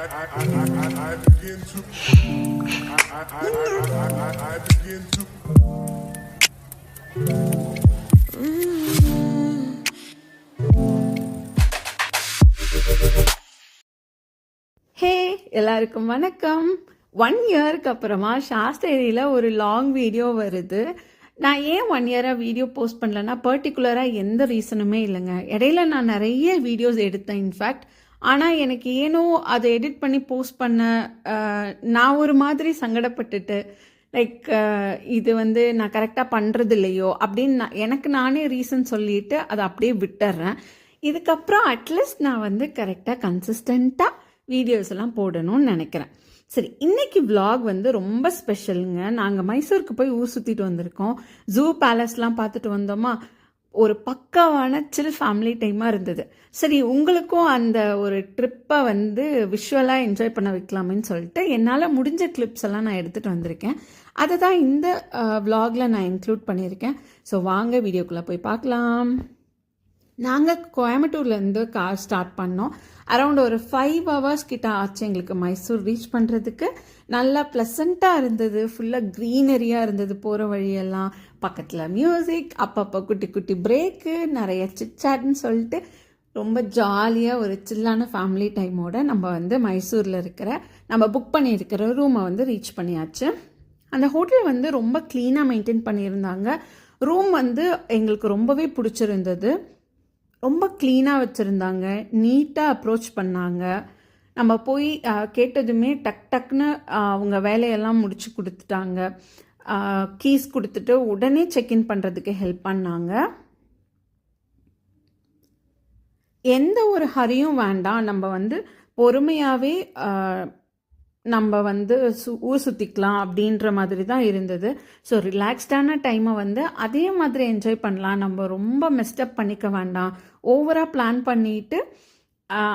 I begin to I begin to ஹே எல்லாருக்கும் வணக்கம். 1 இயருக்கு அப்புறமா சாஸ்திரியில் ஒரு லாங் வீடியோ வருது. நான் ஏன் 1 இயராக வீடியோ போஸ்ட் பண்ணலன்னா பர்டிகுலராக எந்த ரீசனுமே இல்லைங்க. இடையில நான் நிறைய வீடியோஸ் எடுத்தேன் இன்ஃபேக்ட். ஆனால் எனக்கு ஏனோ அதை எடிட் பண்ணி போஸ்ட் பண்ண நான் ஒரு மாதிரி சங்கடப்பட்டுட்டு லைக் இது நான் கரெக்டாக பண்ணுறது இல்லையோ அப்படின்னு எனக்கு நானே ரீசன் சொல்லிட்டு அதை அப்படியே விட்டுறேன். இதுக்கப்புறம் அட்லீஸ்ட் நான் கரெக்டாக கன்சிஸ்டண்ட்டாக வீடியோஸ் எல்லாம் போடணும்னு நினைக்கிறேன். சரி, இன்னைக்கு விலாக் ரொம்ப ஸ்பெஷலுங்க. நாங்கள் மைசூருக்கு போய் ஊர் சுற்றிட்டு வந்திருக்கோம். ஜூ பேலஸ்லாம் பார்த்துட்டு வந்தோமா. ஒரு பக்காவான சில் ஃபேமிலி டைமாக இருந்தது. சரி, உங்களுக்கும் அந்த ஒரு ட்ரிப்பை விஷுவலாக என்ஜாய் பண்ண வைக்கலாமேன்னு சொல்லிட்டு என்னால் முடிஞ்ச கிளிப்ஸ் எல்லாம் நான் எடுத்துகிட்டு வந்திருக்கேன். அதை தான் இந்த விலாகில் நான் இன்க்ளூட் பண்ணியிருக்கேன். ஸோ வாங்க வீடியோக்குள்ளே போய் பார்க்கலாம். நாங்கள் கோயம்புத்தூர்லேருந்து கார் ஸ்டார்ட் பண்ணோம். அரௌண்ட் ஒரு 5 hours கிட்ட ஆச்சு எங்களுக்கு மைசூர் ரீச் பண்ணுறதுக்கு. நல்லா ப்ளசண்ட்டாக இருந்தது, ஃபுல்லாக க்ரீனரியாக இருந்தது போகிற வழியெல்லாம். பக்கத்தில் மியூசிக், அப்பப்போ குட்டி குட்டி பிரேக்கு, நிறைய சிட்சாட்னு சொல்லிட்டு ரொம்ப ஜாலியாக ஒரு சில்லான ஃபேமிலி டைமோட நம்ம மைசூரில் இருக்கிற நம்ம புக் பண்ணியிருக்கிற ரூமை ரீச் பண்ணியாச்சு. அந்த ஹோட்டல் ரொம்ப க்ளீனாக மெயின்டைன் பண்ணியிருந்தாங்க. ரூம் எங்களுக்கு ரொம்பவே பிடிச்சிருந்தது. ரொம்ப க்ளீனாக வச்சுருந்தாங்க, நீட்டாக அப்ரோச் பண்ணாங்க. நம்ம போய் கேட்டதுமே டக்குன்னு அவங்க வேலையெல்லாம் முடிச்சு கொடுத்துட்டாங்க. கீஸ் கொடுத்துட்டு உடனே செக்இன் பண்ணுறதுக்கு ஹெல்ப் பண்ணாங்க. எந்த ஒரு ஹரியும் வேண்டாம், நம்ம பொறுமையாகவே நம்ம ஊர் சுற்றிக்கலாம் அப்படின்ற மாதிரி தான் இருந்தது. ஸோ ரிலாக்ஸ்டான டைமை அதே மாதிரி என்ஜாய் பண்ணலாம். நம்ம ரொம்ப மெஸ்டப் பண்ணிக்க வேண்டாம். ஓவராக பிளான் பண்ணிட்டு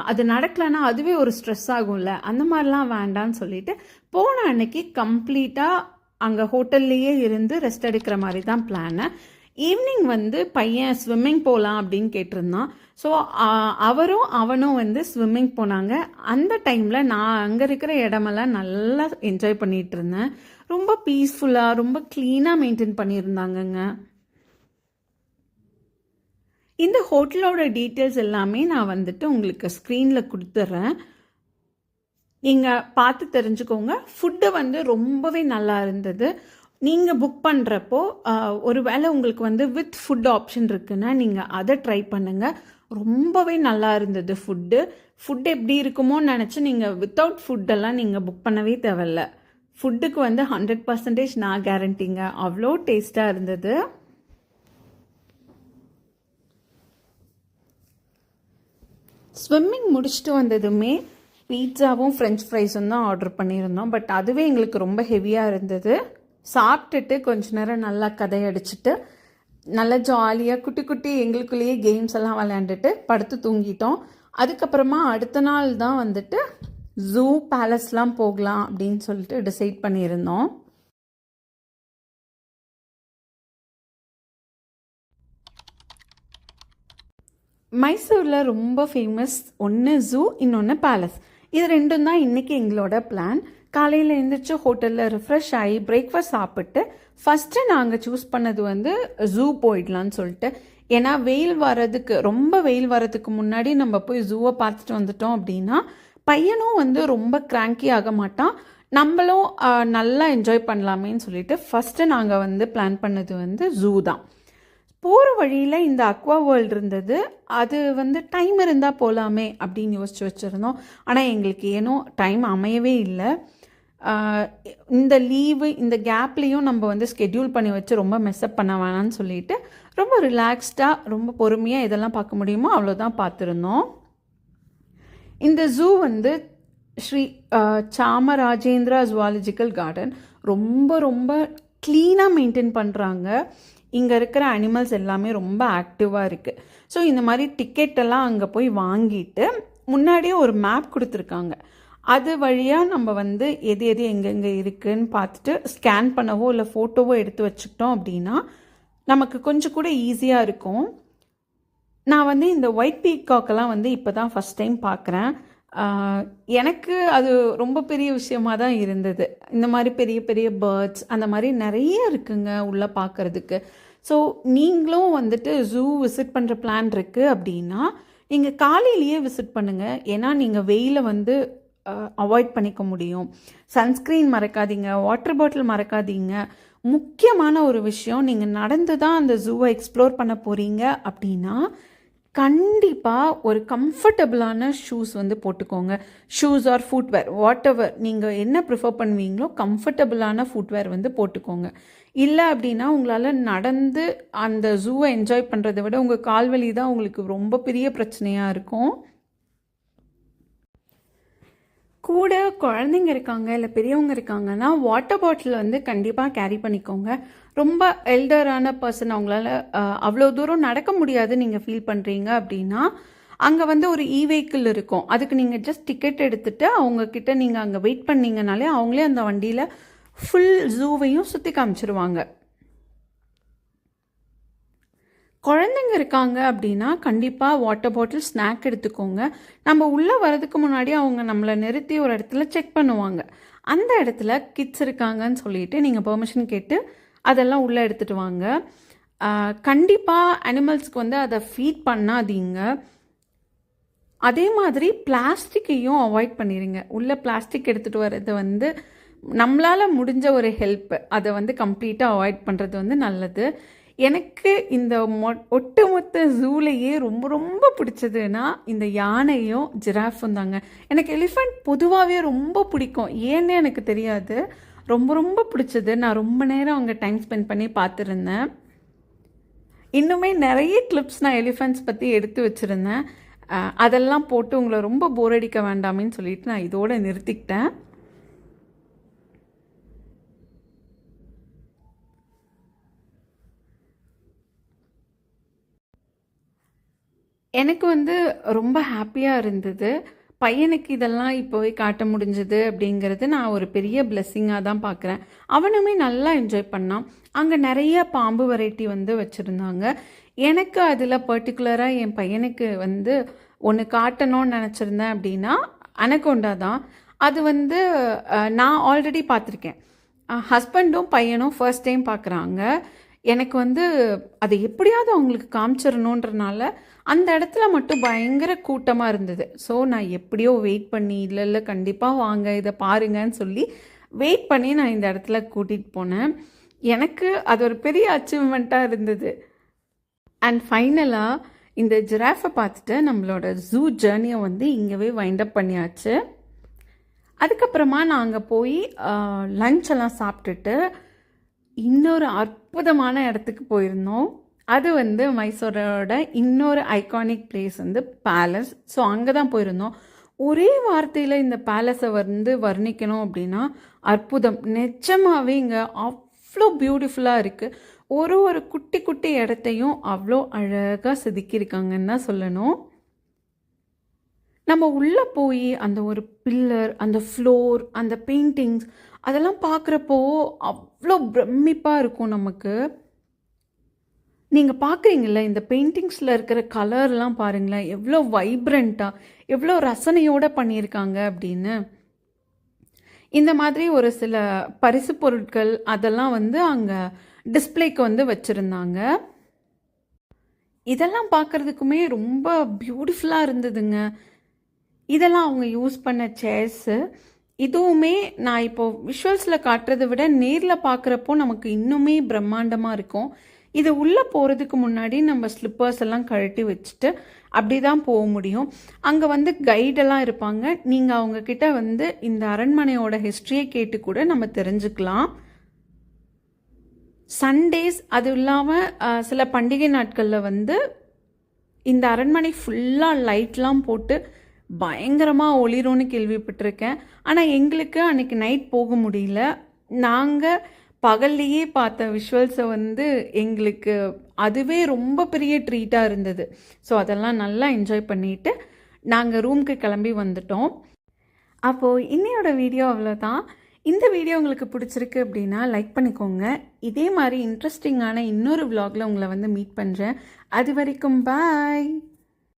அது நடக்கலைன்னா அதுவே ஒரு ஸ்ட்ரெஸ் ஆகும்ல, அந்த மாதிரிலாம் வேண்டான்னு சொல்லிட்டு போன அன்னைக்கு கம்ப்ளீட்டாக அங்கே ஹோட்டல்லையே இருந்து ரெஸ்ட் எடுக்கிற மாதிரி தான் பிளானு. ஈவினிங் பையன் ஸ்விம்மிங் போகலாம் அப்படின்னு கேட்டிருந்தான். ஸோ அவனும் ஸ்விம்மிங் போனாங்க. அந்த டைமில் நான் அங்கே இருக்கிற இடமெல்லாம் நல்லா என்ஜாய் பண்ணிகிட்டு இருந்தேன். ரொம்ப பீஸ்ஃபுல்லாக ரொம்ப க்ளீனாக மெயின்டைன் பண்ணியிருந்தாங்கங்க. இந்த ஹோட்டலோட டீட்டெயில்ஸ் எல்லாமே நான் உங்களுக்கு ஸ்க்ரீனில் கொடுத்துட்றேன், நீங்கள் பார்த்து தெரிஞ்சுக்கோங்க. ஃபுட்டு ரொம்பவே நல்லா இருந்தது. நீங்கள் புக் பண்ணுறப்போ ஒரு வேளை உங்களுக்கு வித் ஃபுட் ஆப்ஷன் இருக்குன்னா நீங்கள் அதை ட்ரை பண்ணுங்கள். ரொம்பவே நல்லா இருந்தது ஃபுட் எப்படி இருக்குமோன்னு நினச்சி நீங்கள் வித்தவுட் ஃபுட்டெல்லாம் நீங்கள் புக் பண்ணவே தேவையில்ல. ஃபுட்டுக்கு 100% நான் கேரண்டிங்க. அவ்வளோ டேஸ்ட்டாக இருந்தது. ஸ்விம்மிங் முடிச்சுட்டு வந்ததுமே பீட்சாவும் ஃப்ரெஞ்ச் ஃப்ரைஸும் தான் ஆர்டர் பண்ணியிருந்தோம். பட் அதுவே எங்களுக்கு ரொம்ப ஹெவியாக இருந்தது. சாப்பிட்டுட்டு கொஞ்ச நேரம் நல்லா கதையடிச்சிட்டு நல்லா ஜாலியாக குட்டி குட்டி எங்களுக்குள்ளேயே கேம்ஸ் எல்லாம் விளையாண்டுட்டு படுத்து தூங்கிட்டோம். அதுக்கப்புறமா அடுத்த நாள் தான் ஜூ பேலஸ்லாம் போகலாம் அப்படின்னு சொல்லிட்டு டிசைட் பண்ணியிருந்தோம். மைசூரில் ரொம்ப ஃபேமஸ் ஒன்று ஜூ, இன்னொன்று பேலஸ். இது ரெண்டும் தான் இன்றைக்கி எங்களோட பிளான். காலையில் எழுந்திரிச்சு ஹோட்டலில் ரிஃப்ரெஷ் ஆகி பிரேக்ஃபாஸ்ட் சாப்பிட்டு ஃபஸ்ட்டு நாங்கள் சூஸ் பண்ணது ஜூ போயிடலான்னு சொல்லிட்டு. ஏன்னா ரொம்ப வெயில் வரதுக்கு முன்னாடி நம்ம போய் ஜூவை பார்த்துட்டு வந்துட்டோம் அப்படின்னா பையனும் ரொம்ப கிராங்கி ஆக மாட்டான், நம்மளும் நல்லா என்ஜாய் பண்ணலாமேன்னு சொல்லிட்டு ஃபஸ்ட்டு நாங்கள் பிளான் பண்ணது ஜூ தான். போகிற வழியில் இந்த அக்வா வேர்ல்டு இருந்தது. அது டைம் இருந்தால் போகலாமே அப்படின்னு யோசிச்சு வச்சுருந்தோம். ஆனால் எங்களுக்கு ஏனோ டைம் அமையவே இல்லை. இந்த லீவு இந்த கேப்லேயும் நம்ம ஸ்கெட்யூல் பண்ணி வச்சு ரொம்ப மெஸ்அப் பண்ண வேணான்னு சொல்லிட்டு ரொம்ப ரிலாக்ஸ்டாக ரொம்ப பொறுமையாக இதெல்லாம் பார்க்க முடியுமோ அவ்வளோதான் பார்த்துருந்தோம். இந்த ஜூ ஸ்ரீ சாமராஜேந்திரா ஜுவாலஜிக்கல் கார்டன் ரொம்ப ரொம்ப க்ளீனாக மெயின்டைன் பண்ணுறாங்க. இங்கே இருக்கிற அனிமல்ஸ் எல்லாமே ரொம்ப ஆக்டிவாக இருக்குது. ஸோ இந்த மாதிரி டிக்கெட்டெல்லாம் அங்கே போய் வாங்கிட்டு முன்னாடியே ஒரு மேப் கொடுத்துருக்காங்க. அது வழியாக நம்ம எது எங்கெங்கே இருக்குதுன்னு பார்த்துட்டு ஸ்கேன் பண்ணவோ இல்லை ஃபோட்டோவோ எடுத்து வச்சுக்கிட்டோம் அப்படின்னா நமக்கு கொஞ்சம் கூட ஈஸியாக இருக்கும். நான் இந்த ஒயிட் பீகாக்கெல்லாம் இப்போ தான் ஃபஸ்ட் டைம் பார்க்குறேன். எனக்கு அது ரொம்ப பெரிய விஷயமா தான் இருந்தது. இந்த மாதிரி பெரிய பெரிய பேர்ட்ஸ் அந்த மாதிரி நிறைய இருக்குங்க உள்ளே பார்க்குறதுக்கு. ஸோ நீங்களும் வந்துட்டு ஜூ விசிட் பண்ணுற பிளான் இருக்குது அப்படின்னா நீங்கள் காலையிலேயே விசிட் பண்ணுங்கள். ஏன்னா நீங்கள் வெயிலை வந்து அவாய்ட் பண்ணிக்க முடியும். சன்ஸ்க்ரீன் மறக்காதீங்க, வாட்டர் பாட்டில் மறக்காதீங்க. முக்கியமான ஒரு விஷயம், நீங்கள் நடந்து தான் அந்த ஜூவை எக்ஸ்ப்ளோர் பண்ண போகிறீங்க அப்படின்னா கண்டிப்பாக ஒரு கம்ஃபர்டபுளான ஷூஸ் வந்து போட்டுக்கோங்க. Shoes R footwear what ever நீங்கள் என்ன ப்ரிஃபர் பண்ணுவீங்களோ கம்ஃபர்டபுளான ஃபுட்வேர் வந்து போட்டுக்கோங்க. இல்லை அப்படின்னா உங்களால் நடந்து அந்த ஜூவை என்ஜாய் பண்ணுறதை விட உங்கள் கால்வலி தான் உங்களுக்கு ரொம்ப பெரிய பிரச்சனையாக இருக்கும். கூட குழந்தைங்க இருக்காங்க இல்லை பெரியவங்க இருக்காங்கன்னா வாட்டர் பாட்டில் வந்து கண்டிப்பாக கேரி பண்ணிக்கோங்க. ரொம்ப எல்டரான பர்சன் அவங்களால அவ்வளோ தூரம் நடக்க முடியாது நீங்கள் ஃபீல் பண்ணுறீங்க அப்படின்னா அங்கே வந்து ஒரு வெஹிக்கிள் இருக்கும். அதுக்கு நீங்கள் ஜஸ்ட் டிக்கெட் எடுத்துகிட்டு அவங்கக்கிட்ட நீங்கள் அங்கே வெயிட் பண்ணிங்கனாலே அவங்களே அந்த வண்டியில் ஃபுல் ஜூவையும் சுற்றி காமிச்சிருவாங்க. குழந்தைங்க இருக்காங்க அப்படின்னா கண்டிப்பாக வாட்டர் பாட்டில் ஸ்நாக் எடுத்துக்கோங்க. நம்ம உள்ளே வரதுக்கு முன்னாடி அவங்க நம்மளை நிறுத்தி ஒரு இடத்துல செக் பண்ணுவாங்க. அந்த இடத்துல கிட்ஸ் இருக்காங்கன்னு சொல்லிட்டு நீங்கள் பெர்மிஷன் கேட்டு அதெல்லாம் உள்ளே எடுத்துகிட்டு வாங்க. கண்டிப்பாக அனிமல்ஸ்க்கு வந்து அதை ஃபீட் பண்ணாதீங்க. அதே மாதிரி பிளாஸ்டிக்கையும் அவாய்ட் பண்ணிடுங்க. உள்ளே பிளாஸ்டிக் எடுத்துகிட்டு வர்றது வந்து நம்மளால் முடிஞ்ச ஒரு ஹெல்ப், அதை வந்து கம்ப்ளீட்டாக அவாய்ட் பண்ணுறது வந்து நல்லது. எனக்கு இந்த ஒட்டுமொத்த ஜூலையே ரொம்ப ரொம்ப பிடிச்சதுன்னா இந்த யானையும் ஜிராஃபும் தாங்க. எனக்கு எலிஃபண்ட் பொதுவாகவே ரொம்ப பிடிக்கும், ஏன்னு எனக்கு தெரியாது. ரொம்ப ரொம்ப பிடிச்சது. நான் ரொம்ப நேரம் அங்கே டைம் ஸ்பெண்ட் பண்ணி பார்த்துருந்தேன். இன்னுமே நிறைய கிளிப்ஸ் நான் எலிஃபண்ட்ஸ் பற்றி எடுத்து வச்சுருந்தேன். அதெல்லாம் போட்டு உங்களை ரொம்ப போர் அடிக்க வேண்டாமேன்னு சொல்லிட்டு நான் இதோடு நிறுத்திக்கிட்டேன். எனக்கு வந்து ரொம்ப ஹாப்பியாக இருந்தது. பையனுக்கு இதெல்லாம் இப்போவே காட்ட முடிஞ்சது அப்படிங்கிறது நான் ஒரு பெரிய பிளெஸ்ஸிங்காக தான் பார்க்குறேன். அவனுமே நல்லா என்ஜாய் பண்ணான். அங்கே நிறைய பாம்பு வெரைட்டி வந்து வச்சுருந்தாங்க. எனக்கு அதில் பர்டிகுலராக என் பையனுக்கு வந்து ஒன்று காட்டணும்னு நினச்சிருந்தேன் அப்படின்னா அனகோண்டா தான். அது வந்து நான் ஆல்ரெடி பார்த்துருக்கேன். ஹஸ்பண்டும் பையனும் ஃபர்ஸ்ட் டைம் பார்க்குறாங்க. எனக்கு வந்து அதை எப்படியாவது அவங்களுக்கு காமிச்சிடணுன்றனால அந்த இடத்துல மட்டும் பயங்கர கூட்டமாக இருந்தது. ஸோ நான் எப்படியோ வெயிட் பண்ணி இல்லை கண்டிப்பாக வாங்க இதை பாருங்கன்னு சொல்லி வெயிட் பண்ணி நான் இந்த இடத்துல கூட்டிகிட்டு போனேன். எனக்கு அது ஒரு பெரிய அச்சீவ்மெண்ட்டாக இருந்தது. அண்ட் ஃபைனலாக இந்த ஜிராஃபை பார்த்துட்டு நம்மளோட ஜூ ஜேர்னியை வந்து இங்கேவே வைண்ட் அப் பண்ணியாச்சு. அதுக்கப்புறமா நாங்கள் போய் லஞ்செல்லாம் சாப்பிட்டுட்டு இன்னொரு அற்புதமான இடத்துக்கு போயிருந்தோம். அது வந்து மைசூரோட இன்னொரு ஐகானிக் பிளேஸ் வந்து பேலஸ். ஸோ அங்கே தான் போயிருந்தோம். ஒரே வார்த்தையில் இந்த பேலஸை வந்து வர்ணிக்கணும் அப்படின்னா அற்புதம். நிஜமாகவே இங்கே அவ்வளோ பியூட்டிஃபுல்லாக இருக்குது. ஒரு ஒரு குட்டி குட்டி இடத்தையும் அவ்வளோ அழகாக செதுக்கியிருக்காங்கன்னு தான் சொல்லணும். நம்ம உள்ளே போய் அந்த ஒரு பில்லர், அந்த ஃப்ளோர், அந்த பெயிண்டிங்ஸ் அதெல்லாம் பார்க்குறப்போ அவ்வளோ பிரமிப்பாக இருக்கும் நமக்கு. நீங்கள் பார்க்குறீங்கள இந்த பெயிண்டிங்ஸில் இருக்கிற கலர்லாம் பாருங்களேன், எவ்வளோ வைப்ரண்ட்டாக எவ்வளோ ரசனையோடு பண்ணியிருக்காங்க அப்படின்னு. இந்த மாதிரி ஒரு சில பரிசு பொருட்கள் அதெல்லாம் வந்து அங்கே டிஸ்பிளேக்கு வந்து வச்சுருந்தாங்க. இதெல்லாம் பார்க்குறதுக்குமே ரொம்ப பியூட்டிஃபுல்லாக இருந்ததுங்க. இதெல்லாம் அவங்க யூஸ் பண்ண சேர்ஸு. இதுவுமே நான் இப்போது விஷுவல்ஸில் காட்டுறதை விட நேரில் பார்க்குறப்போ நமக்கு இன்னுமே பிரம்மாண்டமாக இருக்கும். இது உள்ளே போகிறதுக்கு முன்னாடி நம்ம ஸ்லிப்பர்ஸ் எல்லாம் கழட்டி வச்சுட்டு அப்படி தான் போக முடியும். அங்கே வந்து கைடெல்லாம் இருப்பாங்க. நீங்கள் அவங்கக்கிட்ட வந்து இந்த அரண்மனையோட ஹிஸ்ட்ரியை கேட்டு கூட நம்ம தெரிஞ்சுக்கலாம். சண்டேஸ் அது இல்லாமல் சில பண்டிகை நாட்களில் வந்து இந்த அரண்மனை ஃபுல்லாக லைட்லாம் போட்டு பயங்கரமாக ஒளிரும்னு கேள்விப்பட்டிருக்கேன். ஆனால் எங்களுக்கு அன்றைக்கி நைட் போக முடியல. நாங்கள் பகல்லையே பார்த்த விஷுவல்ஸை வந்து எங்களுக்கு அதுவே ரொம்ப பெரிய ட்ரீட்டாக இருந்தது. ஸோ அதெல்லாம் நல்லா என்ஜாய் பண்ணிவிட்டு நாங்கள் ரூமுக்கு கிளம்பி வந்துட்டோம். அப்போது இன்னையோட வீடியோ அவ்வளோதான். இந்த வீடியோ உங்களுக்கு பிடிச்சிருக்கு அப்படின்னா லைக் பண்ணிக்கோங்க. இதே மாதிரி இன்ட்ரெஸ்டிங்கான இன்னொரு vlogல உங்களை வந்து மீட் பண்ணுறேன். அது வரைக்கும் பாய்.